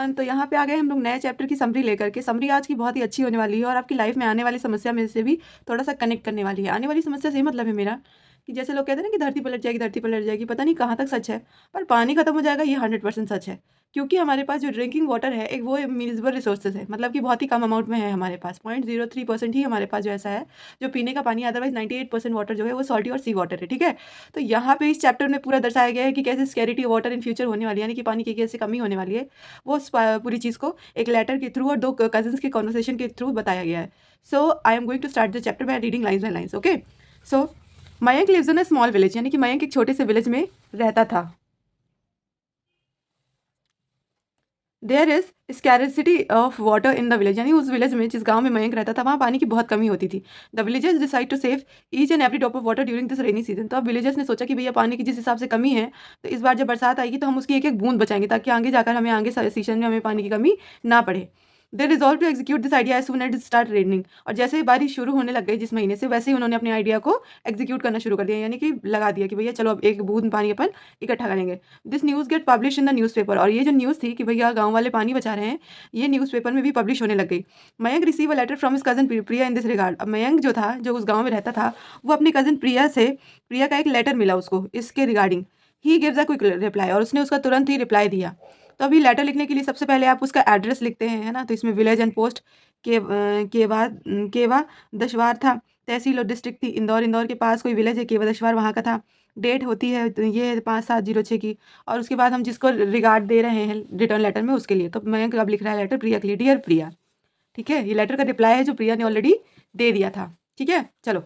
Everyone, तो यहाँ पे आ गए हम लोग नए चैप्टर की समरी लेकर के। समरी आज की बहुत ही अच्छी होने वाली है और आपकी लाइफ में आने वाली समस्या में से भी थोड़ा सा कनेक्ट करने वाली है। आने वाली समस्या से ही मतलब है मेरा कि जैसे लोग कहते हैं ना कि धरती पलट जाएगी, पता नहीं कहाँ तक सच है, पर पानी खत्म हो जाएगा ये 100% सच है। क्योंकि हमारे पास जो ड्रिंकिंग वाटर है एक वो म्यूनिसिपल रिसोर्सेज है, मतलब कि बहुत ही कम अमाउंट में है हमारे पास। 0.03% ही हमारे पास जो ऐसा है जो पीने का पानी, अदरवाइज 98% वाटर जो है वो सॉल्टी और सी वाटर है। ठीक है, तो यहाँ पे इस चैप्टर में पूरा दर्शाया गया है कि कैसे स्कैरिटी वाटर इन फ्यूचर होने वाली है, यानी कि पानी की कैसे कमी होने वाली है। वो पूरी चीज़ को एक लेटर के थ्रू और दो कजिन्स के कॉन्वर्सेशन के थ्रू बताया गया है। So I am going to start the chapter by reading lines by lines. Okay, so Mayank lives in a small village, यानी कि मयंक एक छोटे से विलेज में रहता था। There is scarcity of water in the village, यानी उस विलेज में, जिस गांव में मयंक रहता था, वहाँ पानी की बहुत कमी होती थी। The villagers decide to save each and every drop of water during this rainy season. तो अब विलेजर्स ने सोचा कि भैया पानी की जिस हिसाब से कमी है, तो इस बार जब बरसात आएगी तो हम उसकी एक एक बूंद बचाएंगे, ताकि आगे जाकर हमें आगे सीजन में हमें पानी की कमी ना पड़े। They resolve to execute this idea as soon as start raining. और जैसे ही बारिश शुरू होने लग गई जिस महीने से, वैसे ही उन्होंने अपने आइडिया को एग्जीक्यूट करना शुरू कर दिया, यानी कि लगा दिया कि भैया चलो अब एक बूंद पानी अपन इकट्ठा करेंगे। This news gate publish in the newspaper. और ये जो न्यूज़ थी कि भैया गाँव वाले पानी बचा रहे हैं, ये न्यूज़पेपर में भी पब्लिश होने लग गई। Mayank receive a letter from his cousin Priya in this regard. अब मयंक जो था, जो उस गाँव में रहता था, वो अपनी कजन प्रिया का एक लेटर मिला उसको इसके regarding. He gives a quick reply, और उसने उसका तुरंत ही रिप्लाई दिया। तो अभी लेटर लिखने के लिए सबसे पहले आप उसका एड्रेस लिखते हैं, है ना। तो इसमें विलेज एंड पोस्ट केवा दशवार था। तहसील और डिस्ट्रिक्ट थी इंदौर, इंदौर के पास कोई विलेज है केवा दशवार, वहाँ का था। डेट होती है तो ये 5706 की। और उसके बाद हम जिसको रिगार्ड दे रहे हैं रिटर्न लेटर में, उसके लिए तो मयंक अब लिख रहा है लेटर प्रिया के लिए, डियर प्रिया। ठीक है, ये लेटर का रिप्लाई है जो प्रिया ने ऑलरेडी दे दिया था। ठीक है, चलो।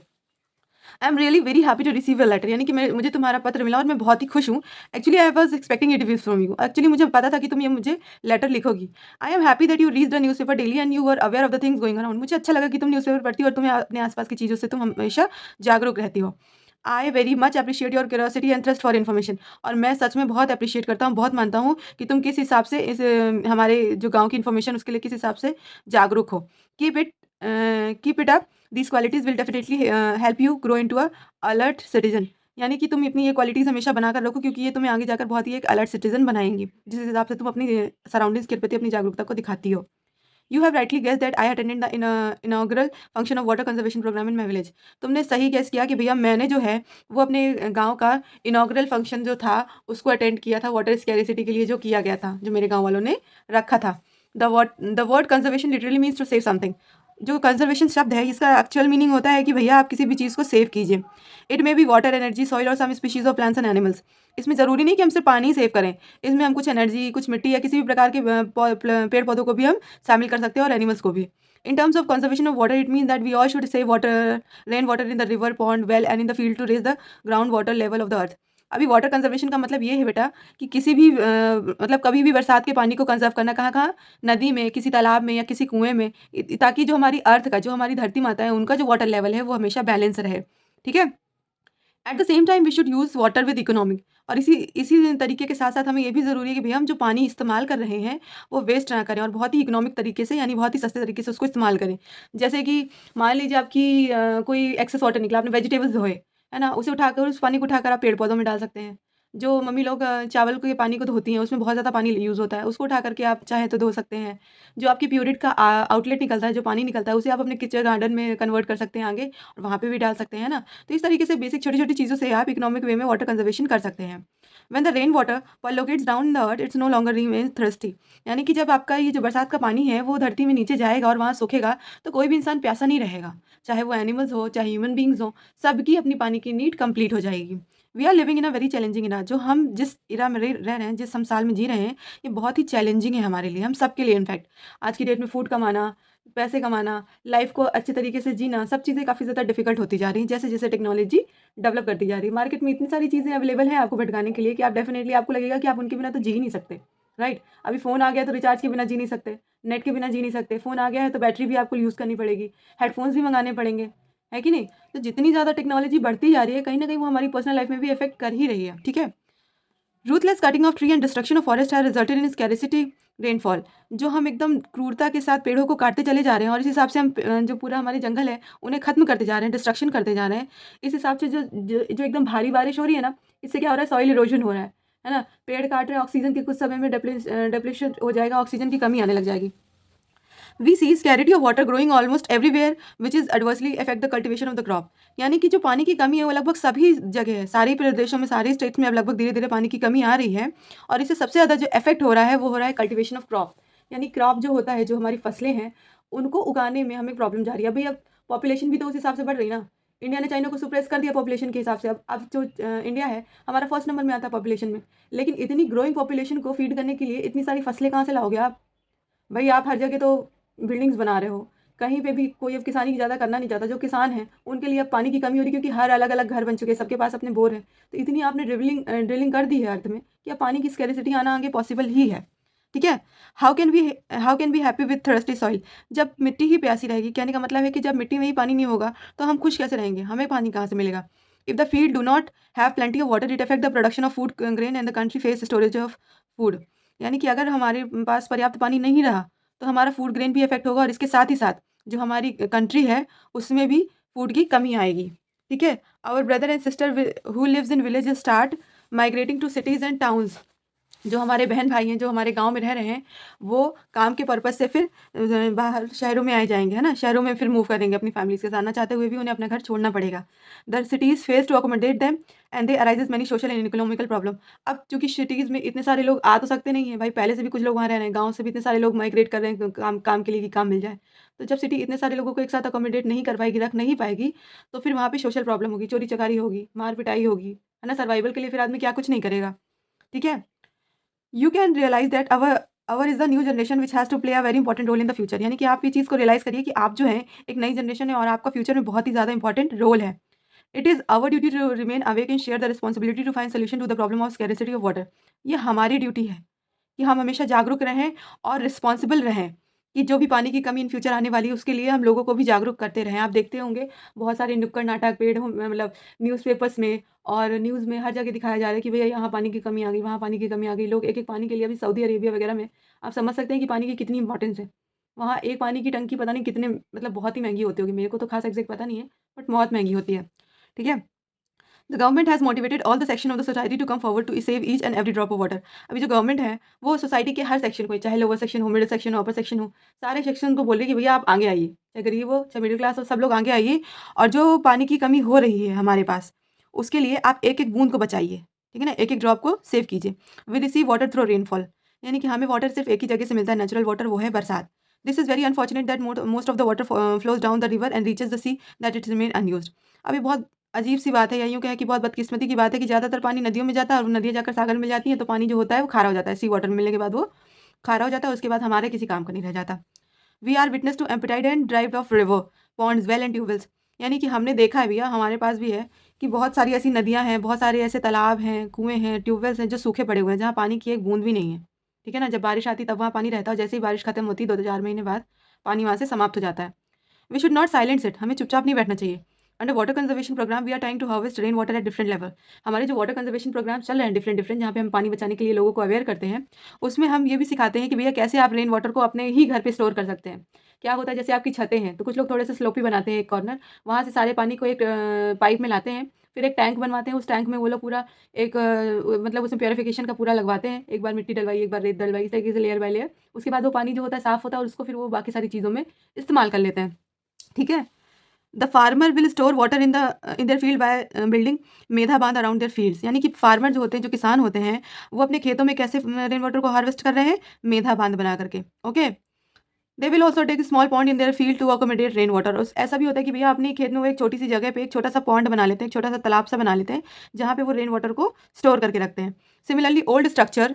I am really very happy to receive a letter, यानी कि मुझे तुम्हारा पत्र मिला और मैं बहुत ही खुश हूँ। Actually I was expecting it from you, actually मुझे पता था कि तुम ये मुझे लेटर लिखोगी। I am happy that you read the newspaper daily and you are aware of the things going around. मुझे अच्छा लगा कि तुम न्यूज़पेपर पढ़ती हो और तुम्हें अपने आसपास की चीज़ों से तुम हमेशा जागरूक रहती हो। I very much appreciate your curiosity and thrust for information. और मैं सच में बहुत अप्रिशिएट करता हूँ, बहुत मानता हूँ कि तुम किस हिसाब से इस हमारे जो गाँव की इन्फॉर्मेशन उसके लिए किस हिसाब से जागरूक हो। Keep it keep it up, these qualities will definitely help you grow into a alert citizen. यानी कि तुम अपनी ये क्वालिटीज़ हमेशा बनाकर रखो, क्योंकि ये तुम्हें आगे जाकर बहुत ही एक अलर्ट सिटीजन बनाएंगी, जिस हिसाब से तुम अपनी सराउंडिंग्स के प्रति अपनी जागरूकता को दिखाती हो। You have rightly guess that I attended the inaugural function of water conservation programme in my village. तुमने सही गेस किया कि भैया मैंने जो है वो अपने गाँव का इनॉग्रल फंक्शन जो था उसको अटेंड किया था, वाटर स्कैरिसिटी के लिए जो किया गया था, जो मेरे गाँव वालों ने रखा था। The word conservation literally means to save something. जो कंजर्वेशन शब्द है इसका एक्चुअल मीनिंग होता है कि भैया आप किसी भी चीज़ को सेव कीजिए। It may be water, energy, soil और some species of plants and animals. इसमें ज़रूरी नहीं कि हम सिर्फ पानी ही सेव करें, इसमें हम कुछ एनर्जी, कुछ मिट्टी या किसी भी प्रकार के पेड़ पौधों को भी हम शामिल कर सकते हैं, और एनिमल्स को भी। In terms of conservation of water, it mean that we all should save water, rain water in the river, pond, well and in the field to raise the ground water level of the earth. अभी water conservation का मतलब ये है बेटा कि किसी भी मतलब कभी भी बरसात के पानी को कंजर्व करना, कहाँ कहाँ, नदी में, किसी तालाब में या किसी कुएं में, ताकि जो हमारी अर्थ का, जो हमारी धरती माता है, उनका जो वाटर लेवल है वो हमेशा बैलेंस रहे। ठीक है, at the same time we should use water with economic. और इसी इसी तरीके के साथ साथ हमें ये भी ज़रूरी है कि भैया हम जो पानी इस्तेमाल कर रहे हैं वो वेस्ट ना करें, और बहुत ही इकोनॉमिक तरीके से, यानी बहुत ही सस्ते तरीके से उसको इस्तेमाल करें। जैसे कि मान लीजिए आपकी कोई एक्सेस वाटर निकला, आपने वेजिटेबल्स धोए, है ना, उसे उठाकर, उस पानी को उठाकर आप पेड़ पौधों में डाल सकते हैं। जो मम्मी लोग चावल के पानी को धोती हैं, उसमें बहुत ज़्यादा पानी यूज़ होता है, उसको उठा करके आप चाहें तो धो सकते हैं। जो आपकी प्यूरिट का आउटलेट निकलता है, जो पानी निकलता है, उसे आप अपने किचन गार्डन में कन्वर्ट कर सकते हैं आगे, और वहाँ पे भी डाल सकते हैं ना। तो इस तरीके से बेसिक छोटी-छोटी चीज़ों से आप इकोनॉमिक वे में वाटर कंजर्वेशन कर सकते हैं। When the rain water percolates down the earth, it's no longer remains thirsty. यानी कि जब आपका ये जो बरसात का पानी है वो धरती में नीचे जाएगा और वहाँ सूखेगा, तो कोई भी इंसान प्यासा नहीं रहेगा। चाहे वो एनिमल्स हो, चाहे ह्यूमन बीइंग्स हो, सबकी अपनी पानी की नीड कंप्लीट हो जाएगी। We are living in a very challenging era. जो हम जिस इरा में रह रहे हैं, जिस हम साल में जी रहे हैं, ये बहुत ही चैलेंजिंग है हमारे लिए, हम सबके लिए इनफैक्ट। आज की डेट में फूड कमाना, पैसे कमाना, लाइफ को अच्छे तरीके से जीना, सब चीज़ें काफ़ी ज़्यादा डिफ़िकल्ट होती जा रही हैं, जैसे-जैसे टेक्नोलॉजी डेवलप करती जा रही है। मार्केट में इतनी सारी चीज़ें अवेलेबल हैं आपको भटकाने के लिए कि आप डेफ़िनेटली, आपको लगेगा कि आप उनके बिना तो जी ही नहीं सकते, राइट? अभी फ़ोन आ गया तो रिचार्ज के बिना जी नहीं सकते, नेट के बिना जी नहीं सकते, फ़ोन आ गया है तो बैटरी भी आपको यूज़ करनी पड़ेगी, हेडफ़ोन्स भी मँगाने पड़ेंगे, है कि नहीं? तो जितनी ज़्यादा टेक्नोलॉजी बढ़ती जा रही है, कहीं न कहीं वो हमारी पर्सनल लाइफ़ में भी इफ़ेक्ट कर ही रही है, ठीक है? Ruthless cutting of tree and destruction of forest have resulted in scarcity rainfall. जो हम एकदम क्रूरता के साथ पेड़ों को काटते चले जा रहे हैं, और इस हिसाब से हम जो पूरा हमारे जंगल है उन्हें खत्म करते जा रहे हैं, डिस्ट्रक्शन करते जा रहे हैं। इस हिसाब से जो जो जो एकदम भारी बारिश हो रही है ना, इससे क्या हो रहा है, सॉइल इरोजन हो रहा है ना? पेड़ काट रहे हैं, ऑक्सीजन के कुछ समय में डिप्लीशन हो जाएगा, ऑक्सीजन की कमी आने लग जाएगी। We see scarcity of water growing almost everywhere which is adversely affect the cultivation of the crop. यानी कि जो पानी की कमी है वो लगभग सभी जगह है, सारे प्रदेशों में, सारे स्टेट्स में अब लगभग धीरे धीरे पानी की कमी आ रही है। और इससे सबसे ज़्यादा जो इफेक्ट हो रहा है वो हो रहा है कल्टिवेशन ऑफ क्रॉप। यानी क्रॉप जो होता है, जो हमारी फसलें हैं, उनको उगाने में हमें प्रॉब्लम जा रही है। अभी अब पॉपुलेशन भी तो उस हिसाब से बढ़ रही ना। इंडिया ने चाइना को सुप्रेस कर दिया पॉपुलेशन के हिसाब से। अब जो इंडिया है हमारा फर्स्ट नंबर में आता है पॉपुलेशन में। लेकिन इतनी ग्रोइंग पॉपुलेशन को फीड करने के लिए इतनी सारी फसलें कहाँ से लाओगे आप? भाई आप हर जगह तो बिल्डिंग्स बना रहे हो, कहीं पे भी कोई अब किसानी ज़्यादा करना नहीं चाहता। जो किसान हैं उनके लिए अब पानी की कमी हो रही है, क्योंकि हर अलग-अलग घर बन चुके हैं, सबके पास अपने बोर हैं। तो इतनी आपने ड्रिलिंग कर दी है अर्थ में कि अब पानी की स्कैरिसिटी आना आगे पॉसिबल ही है। ठीक है? How can we happy with thirsty soil? जब मिट्टी ही प्यासी रहेगी, कहने का मतलब है कि जब मिट्टी में ही पानी नहीं होगा तो हम खुश कैसे रहेंगे? हमें पानी कहाँ से मिलेगा? If the field do not have plenty of water it affect the production of food grain and the country face storage of food. यानी कि अगर हमारे पास पर्याप्त पानी नहीं रहा तो हमारा फूड ग्रेन भी इफेक्ट होगा, और इसके साथ ही साथ जो हमारी कंट्री है उसमें भी फूड की कमी आएगी। ठीक है? Our brother and sister who lives in villages start migrating to cities and towns. जो हमारे बहन भाई हैं, जो हमारे गाँव में रह रहे हैं, वो काम के पर्पज़ से फिर बाहर शहरों में आए जाएँगे, है ना? शहरों में फिर मूव करेंगे अपनी फैमिलीज़ के साथ, ना चाहते हुए भी उन्हें अपना घर छोड़ना पड़ेगा। The cities face to accommodate them and they arises many social and economical problem. अब चूँकि सिटीज़ में इतने सारे लोग आ तो सकते नहीं हैं, भाई पहले से भी कुछ लोग वहाँ रह रहे हैं, गाँव से भी इतने सारे लोग माइग्रेट कर रहे हैं काम काम के लिए कि काम मिल जाए। तो जब सिटी इतने सारे लोगों को एक साथ अकोमोडेट नहीं कर पाएगी, रख नहीं पाएगी, तो फिर वहाँ पे सोशल प्रॉब्लम होगी, चोरी-चकारी होगी, मार-पिटाई होगी, है ना? सर्वाइवल के लिए फिर आदमी क्या कुछ नहीं करेगा। ठीक है? You can realise that our is the new generation which has to play a very important role in the future. यानी कि आप ये चीज़ को रियलाइज़ करिए कि आप जो हैं एक नई जनरेशन है और आपका फ्यूचर में बहुत ही ज़्यादा इंपॉर्टेंट रोल है। It is our duty to remain awake and share the responsibility to find solution to the problem of scarcity of water. ये हमारी ड्यूटी है कि हम हमेशा जागरूक रहें और रिस्पॉन्सिबल रहें कि जो भी पानी की कमी इन फ्यूचर आने वाली है उसके लिए हम लोगों को भी जागरूक करते रहें। आप देखते होंगे बहुत सारे नुक्कड़ नाटक पेड़ मतलब न्यूज़पेपर्स में और न्यूज़ में हर जगह दिखाया जा रहा है कि भैया यहाँ पानी की कमी आ गई, वहाँ पानी की कमी आ गई। लोग एक-एक पानी के लिए, अभी सऊदी अरेबिया वगैरह में आप समझ सकते हैं कि पानी की कितनी इंपॉर्टेंस है। वहाँ एक पानी की टंकी पता नहीं कितने, मतलब बहुत ही महँगी होती होगी। मेरे को तो ख़ास एग्ज़ैक्ट पता नहीं है, बट बहुत महँगी होती है। ठीक है? The government has motivated all the section of the society to come forward to save each and every drop of water. अभी जो गवर्नमेंट है वो सोसाइटी के हर सेक्शन को, चाहे लोअर सेक्शन हो, मिडिल सेक्शन हो, अपर सेक्शन हो, सारे सेक्शन को बोल रही है कि भैया आप आगे आइए, चाहे गरीब हो चाहे मिडिल क्लास हो, सब लोग आगे आइए। और जो पानी की कमी हो रही है हमारे पास, उसके लिए आप एक एक बूंद को बचाइए। ठीक है ना? एक एक ड्रॉप को सेव कीजिए। We receive water through rainfall. यानी कि हमें वाटर सिर्फ एक ही जगह से मिलता है, नेचुरल वाटर, वो है बरसात। This is very unfortunate that most of the water flows down the river and reaches the see that it remain unused. अभी बहुत अजीब-सी बात है, या यूँ कहें कि बहुत बदकिस्मती की बात है कि ज़्यादातर पानी नदियों में जाता है और वो नदियाँ जाकर सागर में मिल जाती हैं, तो पानी जो होता है वो खारा हो जाता है। सी वाटर मिलने के बाद वो खारा हो जाता है, उसके बाद हमारे किसी काम का नहीं रह जाता। We are witness to emptied and dried of river, ponds, well and tubewells. यानी कि हमने देखा है भैया, हमारे पास भी है कि बहुत सारी ऐसी नदियाँ हैं, बहुत सारे ऐसे तालाब हैं, कुएँ हैं, ट्यूबवेल्स हैं जो सूखे पड़े हुए हैं, जहाँ पानी की एक बूँद भी नहीं है। ठीक है ना? जब बारिश आती है तब वहाँ पानी रहता है और जैसे ही बारिश खत्म होती है 2-4 महीने बाद पानी वहाँ से समाप्त हो जाता है। We should not silence it, हमें चुपचाप नहीं बैठना चाहिए। Under water conservation programme we are trying to harvest rain water at different level. हमारे जो वाटर कंजर्वेशन प्रोग्राम चल रहे हैं डिफरेंट डिफरेंट, जहाँ पे हम पानी बचाने के लिए लोगों को अवेयर करते हैं, उसमें हम ये भी सिखाते हैं कि भैया कैसे आप रेन वाटर को अपने ही घर पे स्टोर कर सकते हैं। क्या होता है, जैसे आपकी छतें हैं तो कुछ लोग थोड़े से स्लोपी बनाते हैं एक कॉर्नर, वहाँ से सारे पानी को एक पाइप में लाते हैं, फिर एक टैंक बनवाते हैं, उस टैंक में वो लोग पूरा एक मतलब उसमें प्योरीफिकेशन का पूरा लगवाते हैं, एक बार मिट्टी डलवाई, एक बार रेत डलवाई, इस तरीके से लेयर बाय लेयर। उसके बाद वो पानी जो होता है साफ़ होता है और उसको फिर वो बाकी सारी चीज़ों में इस्तेमाल कर लेते हैं। ठीक है? The farmer will store water in their field by building मेधा बांध अराउंड देयर फील्ड्स। यानी कि फार्मर जो होते हैं, जो किसान होते हैं, वो अपने खेतों में कैसे रेन वाटर को हार्वेस्ट कर रहे हैं? मेधा बांध बना करके। Okay? They will also take small pond in their field to accommodate rain water. ऐसा भी होता है कि भैया अपने खेत में वो एक छोटी सी जगह पे एक छोटा सा पॉन्ड बना लेते हैं, एक छोटा सा तालाब सा बना लेते हैं, जहाँ पे वो रेन वाटर को स्टोर करके रखते हैं। Similarly old structure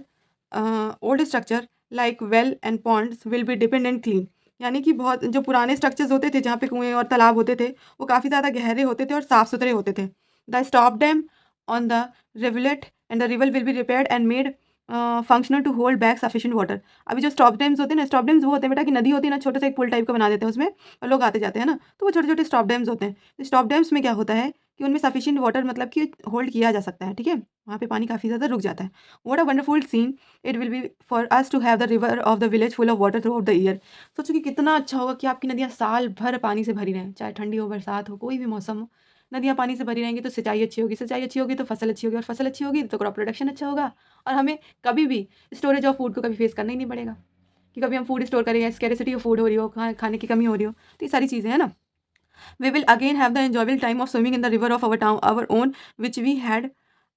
like well and ponds will be dependent clean. यानी कि बहुत जो पुराने स्ट्रक्चर्स होते थे, जहाँ पे कुएँ और तालाब होते थे, वो काफ़ी ज़्यादा गहरे होते थे और साफ़-सुथरे होते थे। The stop dam on the rivulet and the river will be repaired and made functional to hold back sufficient water. अभी जो स्टॉप डैम्स होते हैं ना, स्टॉप डैम्स वो होते हैं बेटा कि नदी होती है ना, छोटा सा एक पुल टाइप का बना देते हैं उसमें और लोग आते जाते हैं ना, तो वो छोटे-छोटे स्टॉप डैम्स होते हैं। स्टॉप डैम्स में क्या होता है कि उनमें सफिशिएंट वाटर मतलब कि होल्ड किया जा सकता है, ठीक है? वहाँ पे पानी काफ़ी ज़्यादा रुक जाता है। What a wonderful scene it will be for us to have the river of the village full of water throughout the year. सोचो कि कितना अच्छा होगा कि आपकी नदियाँ साल भर पानी से भरी रहें, चाहे ठंडी हो, बरसात हो, कोई भी मौसम हो, नदियाँ पानी से भरी रहेंगी तो सिंचाई अच्छी होगी तो फसल अच्छी होगी और फसल अच्छी होगी तो क्रॉप प्रोडक्शन अच्छा होगा और हमें कभी भी स्टोरेज ऑफ फूड को कभी फेस करना ही नहीं पड़ेगा कि कभी हम फूड स्टोर करें या स्कैरेसिटी ऑफ फूड हो रही हो, खाने की कमी हो रही हो, तो ये सारी चीज़ें हैं ना। We will again have the enjoyable time of swimming in the river of our own which we had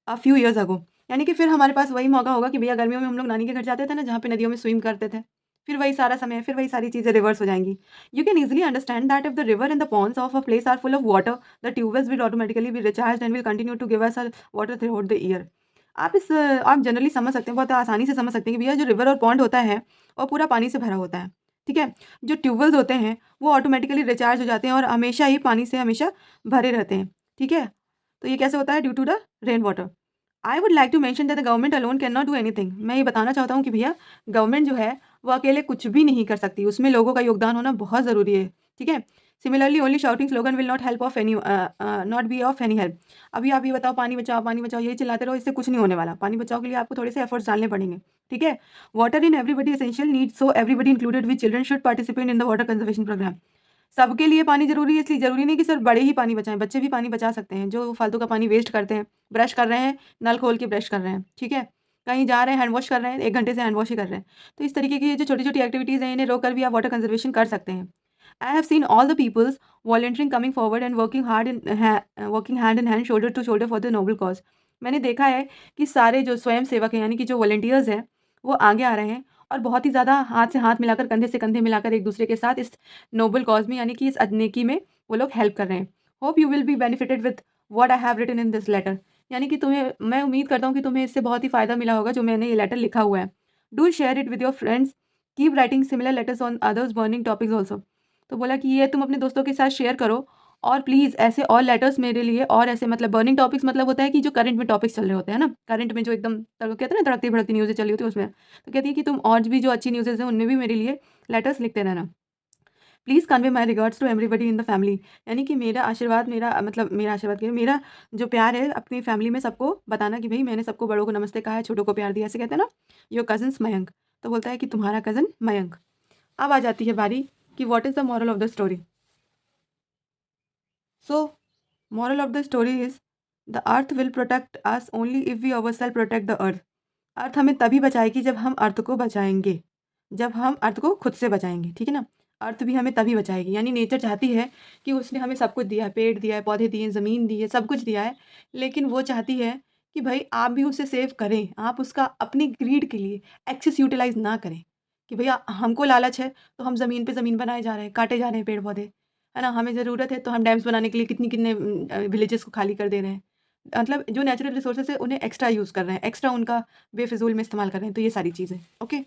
a few years ago. यानी कि फिर हमारे पास वही मौका होगा कि भैया गर्मियों में हम लोग नानी के घर जाते थे ना, जहाँ पे नदियों में स्विम करते थे। फिर वही सारा समय, फिर वही सारी चीज़ें रिवर्स हो जाएँगी। You can easily understand that if the river and the ponds of a place are full of water, the tubewells will automatically be recharged and will continue to give us water throughout the year. आप generally समझ सकते हैं, बहुत आसानी से समझ सकते हैं कि भैया जो रिवर और पॉन्ड होता है, वो पूरा पानी से भरा होता है, ठीक है? जो ट्यूबवेल्स होते हैं, वो ऑटोमैटिकली रिचार्ज हो जाते हैं और हमेशा ही पानी से हमेशा भरे रहते हैं, ठीक है? तो ये कैसे होता है? Due to the rain water. I would like to mention that the government alone can not do anything. मैं ये बताना चाहता हूँ कि भैया गवर्नमेंट जो है, वो अकेले कुछ भी नहीं कर सकती, उसमें लोगों का योगदान होना बहुत ज़रूरी है, ठीक है? Similarly only shouting slogan will not be of any help. अभी आप ये बताओ पानी बचाओ यही चिल्लाते रहो, इससे कुछ नहीं होने वाला। पानी बचाओ के लिए आपको थोड़े से एफर्ट्स डालने पड़ेंगे, ठीक है? Water in everybody essential needs, so everybody included with children should participate in the water conservation programme. सबके लिए पानी ज़रूरी है, इसलिए ज़रूरी नहीं कि सिर्फ बड़े ही पानी बचाएँ, बच्चे भी पानी बचा सकते हैं। जो फालतू का पानी वेस्ट करते हैं, ब्रश कर रहे हैं, नल खोल के ब्रश कर रहे हैं, ठीक है? कहीं जा रहे हैं, हैंड वॉश कर रहे हैं, 1 घंटे से हैंड वॉश ही कर रहे हैं। तो इस तरीके की ये जो छोटी-छोटी एक्टिविटीज़ हैं, इन्हें रोककर भी आप वाटर कंजर्वेशन कर सकते हैं। I have seen all the peoples volunteering coming forward and working hand in hand, shoulder to shoulder for the noble cause. मैंने देखा है कि सारे जो स्वयं सेवक हैं, यानी कि जो वॉलंटियर्स हैं, वो आगे आ रहे हैं और बहुत ही ज़्यादा हाथ से हाथ मिलाकर, कंधे से कंधे मिलाकर एक दूसरे के साथ इस नोबल कॉज में, यानी कि इस नेकी में वो लोग हेल्प कर रहे हैं। Hope you will be benefited with what I have written in this letter. यानी कि तुम्हें, मैं उम्मीद करता हूँ कि तुम्हें इससे बहुत ही फ़ायदा मिला होगा जो मैंने ये लेटर लिखा हुआ है। Do share it with your friends, keep writing similar letters on others burning topics also. तो बोला कि ये तुम अपने दोस्तों के साथ शेयर करो और प्लीज़ ऐसे और लेटर्स मेरे लिए, और ऐसे मतलब बर्निंग टॉपिक्स मतलब होता है कि जो करंट में टॉपिक्स चल रहे होते हैं ना, करंट में जो एकदम कहते हैं ना तड़कती भड़कती न्यूज़ें चल रही होती है उसमें। तो कहती है कि तुम और भी जो अच्छी न्यूज़ेज़ हैं उनमें भी मेरे लिए लेटर्स लिखते रहना। Please convey my regards to everybody in the family. यानी कि मेरा आशीर्वाद क्या है, मेरा जो प्यार है अपनी फैमिली में सबको बताना कि भई मैंने सबको, बड़ों को नमस्ते कहा है, छोटों को प्यार दिया। ऐसे कहते हैं ना, योर कज़िन्स मयंक। तो बोलता है कि तुम्हारा कज़िन मयंक। अब आ जाती है बारी कि what is the moral of the story. So moral of the story is the earth will protect us only if we ourself protect the earth. Earth हमें तभी बचाएगी जब हम अर्थ को बचाएँगे, जब हम अर्थ को खुद से बचाएँगे, ठीक है ना? अर्थ भी हमें तभी बचाएगी, यानी नेचर चाहती है कि उसने हमें सब कुछ दिया है, पेड़ दिया है, पौधे दिए हैं, ज़मीन दी है, सब कुछ दिया है, लेकिन वो चाहती है कि भई आप भी उसे सेव करें, आप उसका अपनी ग्रीड के लिए एक्सेस यूटिलाइज़ ना करें, कि भैया हमको लालच है, तो हम ज़मीन पे ज़मीन बनाए जा रहे हैं, काटे जा रहे हैं पेड़-पौधे, है ना? हमें ज़रूरत है तो हम डैम्स बनाने के लिए कितने विलेजेस को खाली कर दे रहे हैं। मतलब जो नेचुरल रिसोर्सेज़ है उन्हें एक्स्ट्रा यूज़ कर रहे हैं, एक्स्ट्रा उनका बेफिज़ूल में इस्तेमाल कर रहे हैं, तो ये सारी चीज़ें। ओके?